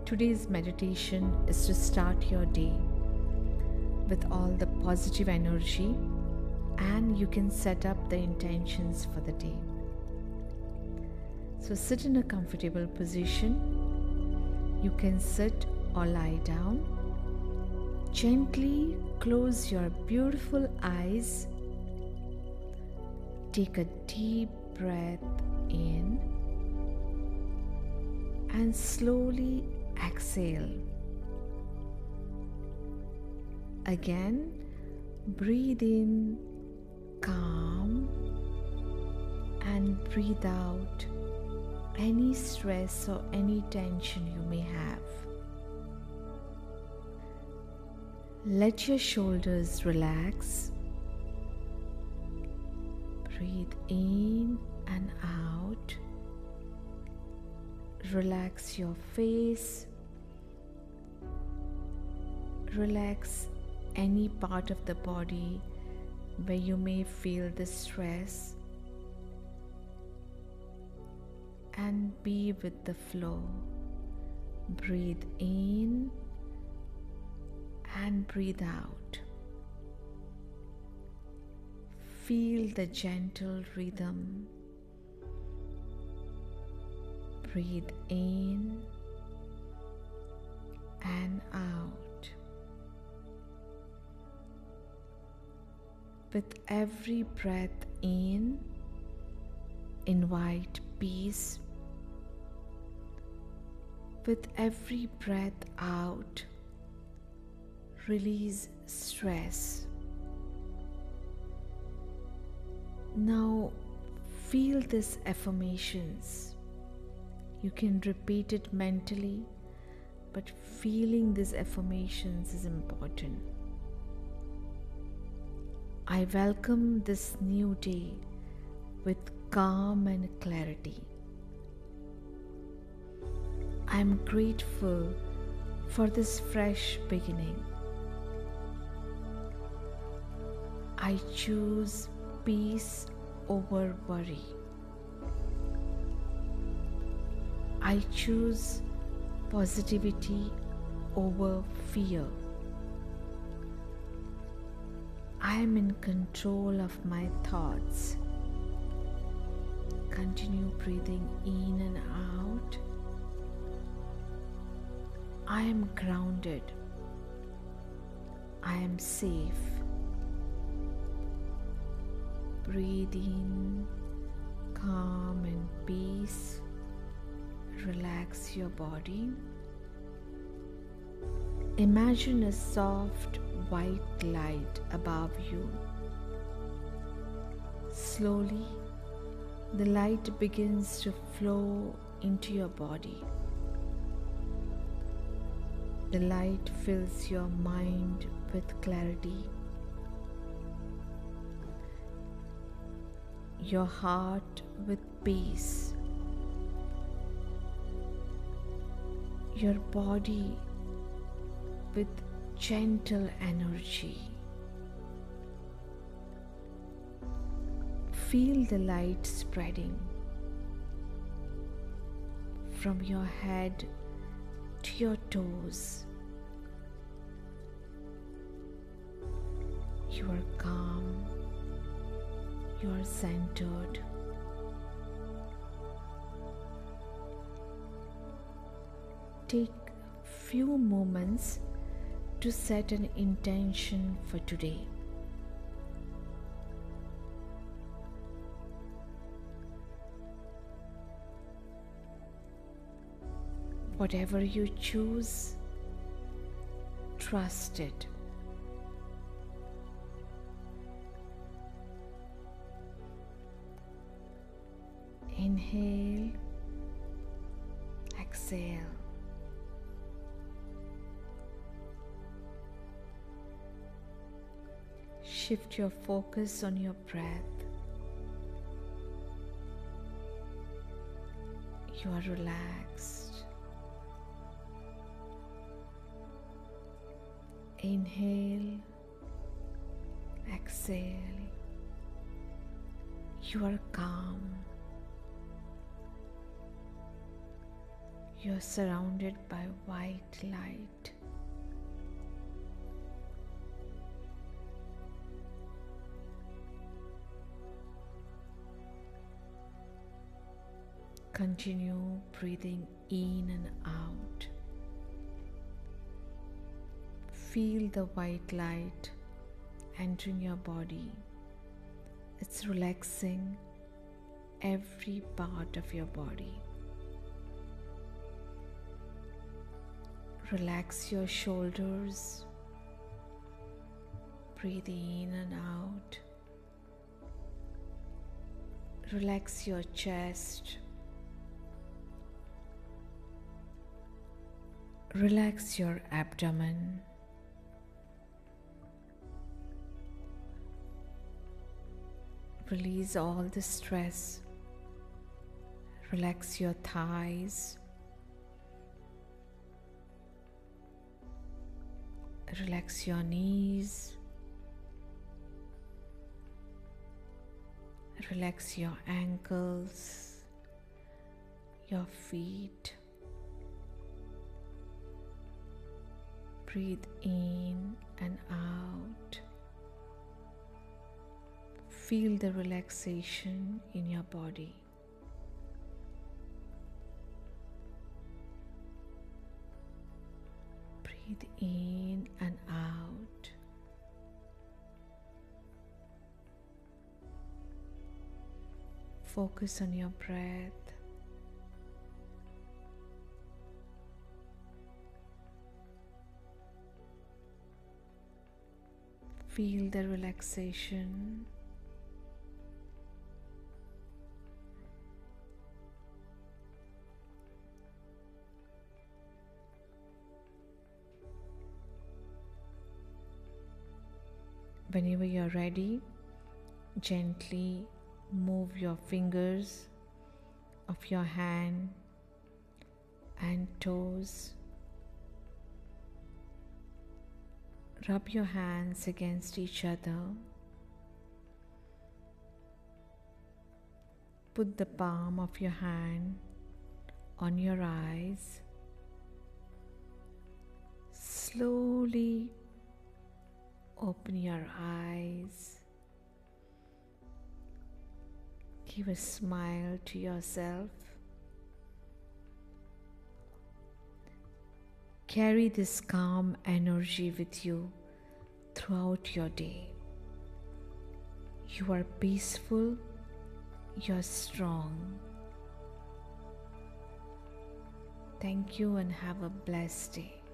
Today's meditation is to start your day with all the positive energy, and you can set up the intentions for the day. So sit in a comfortable position. You can sit or lie down. Gently close your beautiful eyes. Take a deep breath in and slowly exhale. Again, breathe in, calm, and breathe out any stress or any tension you may have. Let your shoulders relax. Breathe in and out. Relax your face. Relax any part of the body where you may feel the stress, and be with the flow. Breathe in and breathe out. Feel the gentle rhythm. Breathe in and out. With every breath in, invite peace. With every breath out, release stress. Now feel these affirmations. You can repeat it mentally, but feeling these affirmations is important. I welcome this new day with calm and clarity. I am grateful for this fresh beginning. I choose peace over worry. I choose positivity over fear. I am in control of my thoughts. Continue breathing in and out. I am grounded. I am safe. Breathe in, calm and peace. Relax your body. Imagine a soft white light above you. Slowly, the light begins to flow into your body. The light fills your mind with clarity. Your heart with peace. Your body with gentle energy. Feel the light spreading from your head to your toes. You are calm. You are centered. Take few moments to set an intention for today. Whatever you choose, trust it. Inhale, exhale. Shift your focus on your breath. You are relaxed. Inhale, exhale. You are calm. You're surrounded by white light. Continue breathing in and out. Feel the white light entering your body. It's relaxing every part of your body. Relax your shoulders. Breathe in and out. Relax your chest. Relax your abdomen. Release all the stress. Relax your thighs. Relax your knees. Relax your ankles, your feet. Breathe in and out. Feel the relaxation in your body. Breathe in and out. Focus on your breath. Feel the relaxation. Whenever you're ready, gently move your fingers of your hand and toes. Rub your hands against each other. Put the palm of your hand on your eyes. Slowly open your eyes. Give a smile to yourself. Carry this calm energy with you throughout your day. You are peaceful, you're strong. Thank you and have a blessed day.